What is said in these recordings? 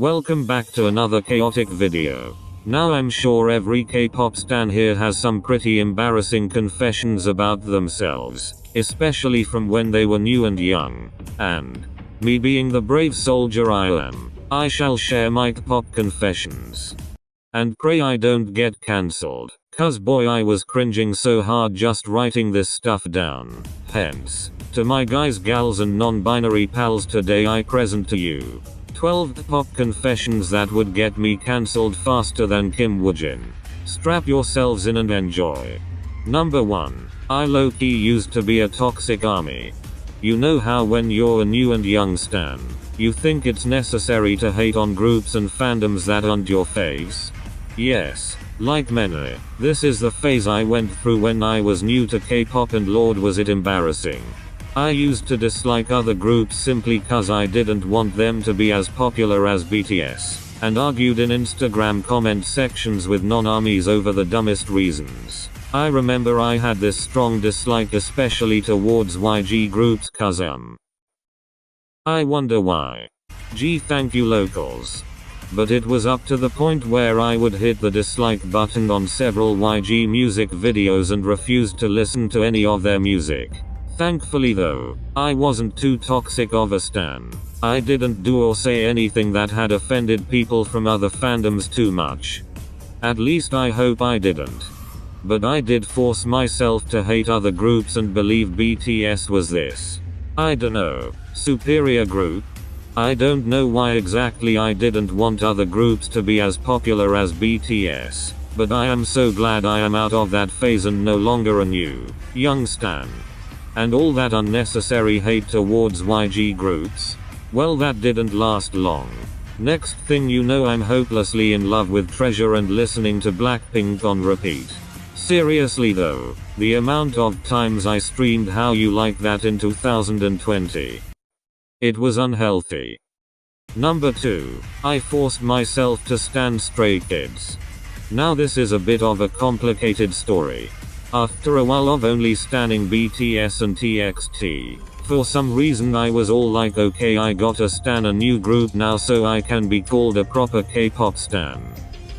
Welcome back to another chaotic video. Now I'm sure every K-pop stan here has some pretty embarrassing confessions about themselves, especially from when they were new and young. And me being the brave soldier I am, I shall share my Kpop confessions. And pray I don't get cancelled, cause boy I was cringing so hard just writing this stuff down. Hence, to my guys, gals and non-binary pals, today I present to you 12 Kpop confessions that would get me cancelled faster than Kim Woojin. Strap yourselves in and enjoy. Number 1. I low-key used to be a toxic army. You know how when you're a new and young stan, you think it's necessary to hate on groups and fandoms that aren't your faves? Yes, like many, this is the phase I went through when I was new to K-pop, and lord was it embarrassing. I used to dislike other groups simply cause I didn't want them to be as popular as BTS, and argued in Instagram comment sections with non-armies over the dumbest reasons. I remember I had this strong dislike especially towards YG groups cause I wonder why. Gee, thank you locals. But it was up to the point where I would hit the dislike button on several YG music videos and refused to listen to any of their music. Thankfully though, I wasn't too toxic of a stan. I didn't do or say anything that had offended people from other fandoms too much. At least I hope I didn't. But I did force myself to hate other groups and believe BTS was this, I dunno, superior group. I don't know why exactly I didn't want other groups to be as popular as BTS, but I am so glad I am out of that phase and no longer a new, young stan. And all that unnecessary hate towards YG groups? Well, that didn't last long. Next thing you know, I'm hopelessly in love with Treasure and listening to Blackpink on repeat. Seriously though, the amount of times I streamed How You Like That in 2020. It was unhealthy. Number 2. I forced myself to stan Stray Kids. Now this is a bit of a complicated story. After a while of only stanning BTS and TXT, for some reason I was all like, okay, I gotta stan a new group now so I can be called a proper K-pop stan.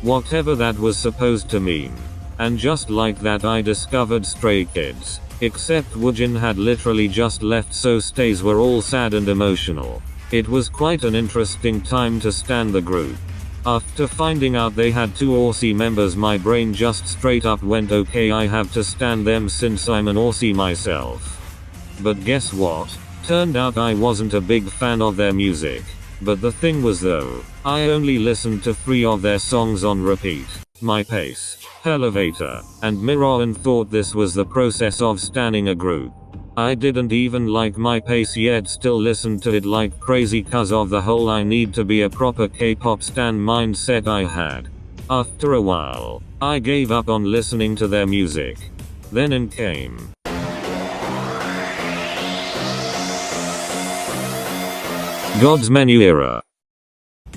Whatever that was supposed to mean. And just like that I discovered Stray Kids. Except Woojin had literally just left, so stays were all sad and emotional. It was quite an interesting time to stan the group. After finding out they had 2 Aussie members, my brain just straight up went, okay, I have to stan them since I'm an Aussie myself. But guess what? Turned out I wasn't a big fan of their music. But the thing was though, I only listened to 3 of their songs on repeat. My Pace, Elevator, and Mirror, and thought this was the process of stanning a group. I didn't even like My Pace yet still listened to it like crazy cause of the whole I need to be a proper K-pop stan mindset I had. After a while, I gave up on listening to their music. Then in came God's Menu era.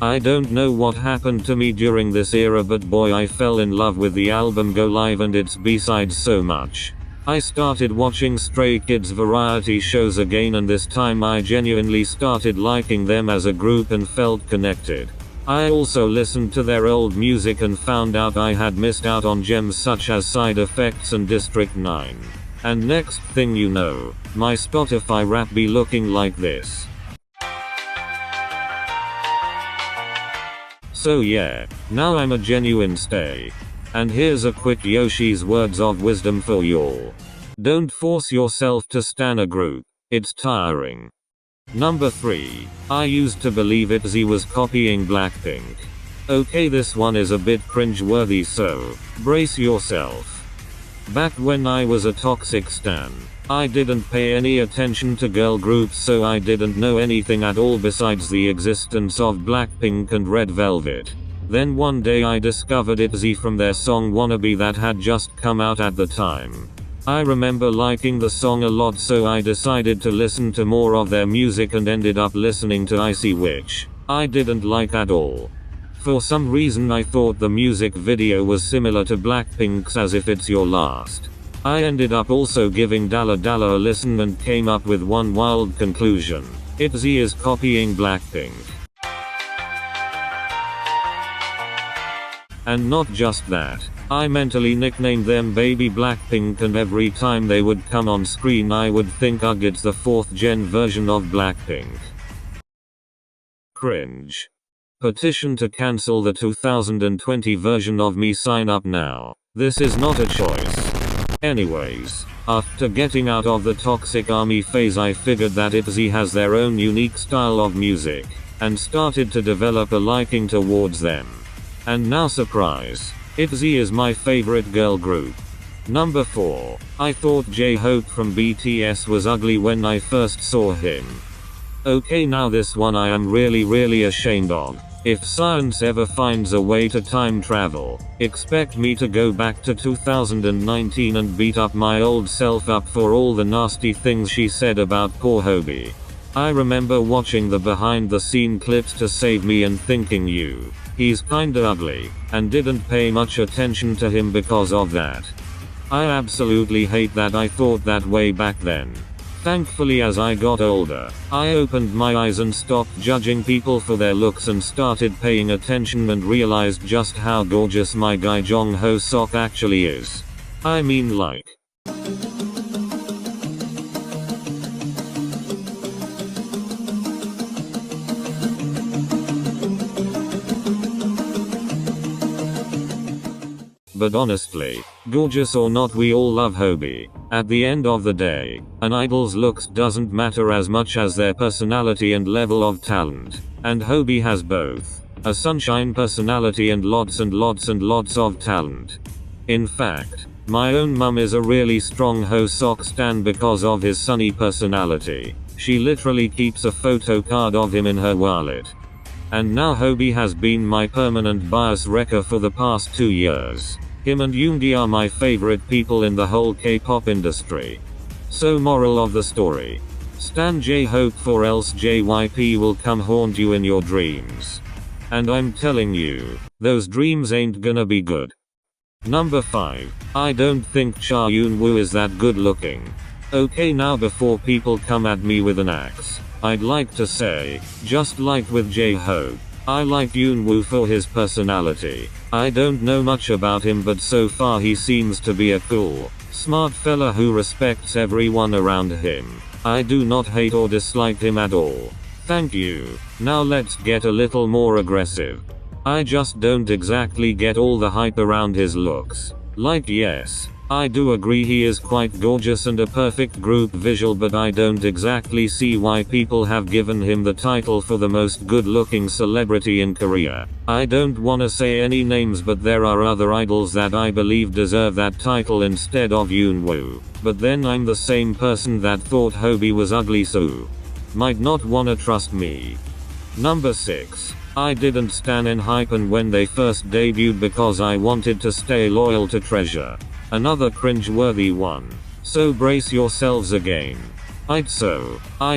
I don't know what happened to me during this era, but boy I fell in love with the album Go Live and its B-sides so much. I started watching Stray Kids variety shows again, and this time I genuinely started liking them as a group and felt connected. I also listened to their old music and found out I had missed out on gems such as Side Effects and District 9. And next thing you know, my Spotify rap be looking like this. So yeah, now I'm a genuine stay. And here's a quick Yoshi's words of wisdom for y'all. Don't force yourself to stan a group. It's tiring. Number 3. I used to believe Itzy was copying Blackpink. Okay, this one is a bit cringe-worthy, so brace yourself. Back when I was a toxic stan, I didn't pay any attention to girl groups, so I didn't know anything at all besides the existence of Blackpink and Red Velvet. Then one day I discovered Itzy from their song Wannabe that had just come out at the time. I remember liking the song a lot, so I decided to listen to more of their music and ended up listening to Icy, which I didn't like at all. For some reason I thought the music video was similar to Blackpink's As If It's Your Last. I ended up also giving Dalla Dalla a listen and came up with one wild conclusion. Itzy is copying Blackpink. And not just that, I mentally nicknamed them Baby Blackpink, and every time they would come on screen I would think ugh, it's the 4th gen version of Blackpink. Cringe. Petition to cancel the 2020 version of me, sign up now. This is not a choice. Anyways, after getting out of the toxic army phase I figured that Itzy has their own unique style of music, and started to develop a liking towards them. And now surprise, Itzy is my favorite girl group. Number 4. I thought J-Hope from BTS was ugly when I first saw him. Okay, now this one I am really ashamed of. If science ever finds a way to time travel, expect me to go back to 2019 and beat up my old self up for all the nasty things she said about poor Hobie. I remember watching the behind the scene clips to Save Me and thinking he's kinda ugly, and didn't pay much attention to him because of that. I absolutely hate that I thought that way back then. Thankfully as I got older, I opened my eyes and stopped judging people for their looks and started paying attention and realized just how gorgeous my guy Jong Hoseok actually is. I mean like. But honestly, gorgeous or not, we all love Hobie. At the end of the day, an idol's looks doesn't matter as much as their personality and level of talent. And Hobie has both. A sunshine personality and lots of talent. In fact, my own mum is a really strong Hoseok Stan because of his sunny personality. She literally keeps a photo card of him in her wallet. And now Hobie has been my permanent bias wrecker for the past 2 years. Him and Yoongi are my favorite people in the whole K-pop industry. So moral of the story. Stan J-Hope or else JYP will come haunt you in your dreams. And I'm telling you, those dreams ain't gonna be good. Number 5. I don't think Cha Eun-woo is that good looking. Okay, now before people come at me with an axe, I'd like to say, just like with J-Hope, I like Yoon-woo for his personality. I don't know much about him, but so far he seems to be a cool, smart fella who respects everyone around him. I do not hate or dislike him at all. Thank you. Now let's get a little more aggressive. I just don't exactly get all the hype around his looks. Like, yes, I do agree he is quite gorgeous and a perfect group visual, but I don't exactly see why people have given him the title for the most good-looking celebrity in Korea. I don't wanna say any names, but there are other idols that I believe deserve that title instead of Yoon-woo. But then I'm the same person that thought Hobie was ugly, so might not wanna trust me. Number 6. I didn't stan Enhypen when they first debuted because I wanted to stay loyal to Treasure. Another cringe-worthy one. So brace yourselves again. I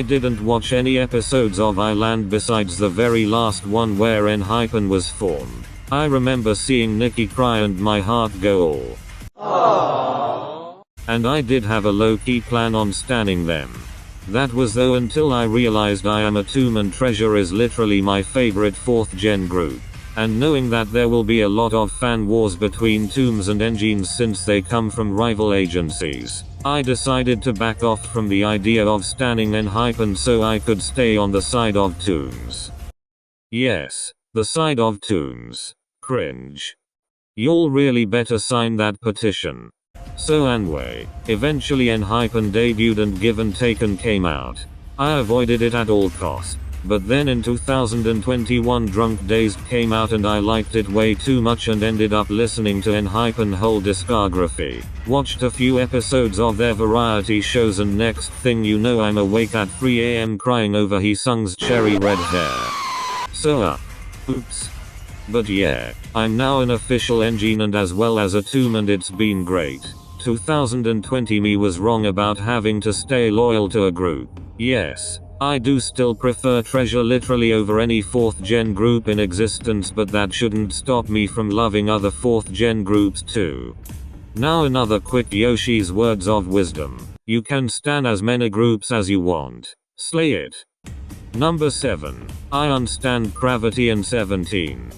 didn't watch any episodes of Island besides the very last one where Enhypen was formed. I remember seeing Nikki cry and my heart go all. Aww. And I did have a low-key plan on stanning them. That was though until I realized I Am a Tomb and Treasure is literally my favorite 4th gen group. And knowing that there will be a lot of fan wars between Tombs and Engines since they come from rival agencies, I decided to back off from the idea of stanning Enhypen so I could stay on the side of Tombs. Yes, the side of Tombs. Cringe. Y'all really better sign that petition. So anyway, eventually Enhypen debuted and Give and Taken came out. I avoided it at all costs. But then in 2021 Drunk Dazed came out and I liked it way too much and ended up listening to Enhypen whole discography. Watched a few episodes of their variety shows and next thing you know I'm awake at 3 AM crying over Hee-sung's cherry red hair. So oops. But yeah, I'm now an official Engine and as well as a Tomb and it's been great. 2020 me was wrong about having to stay loyal to a group. Yes. I do still prefer Treasure literally over any 4th gen group in existence, but that shouldn't stop me from loving other 4th gen groups too. Now another quick Yoshi's words of wisdom. You can stan as many groups as you want. Slay it. Number 7. I unstand Gravity and 17.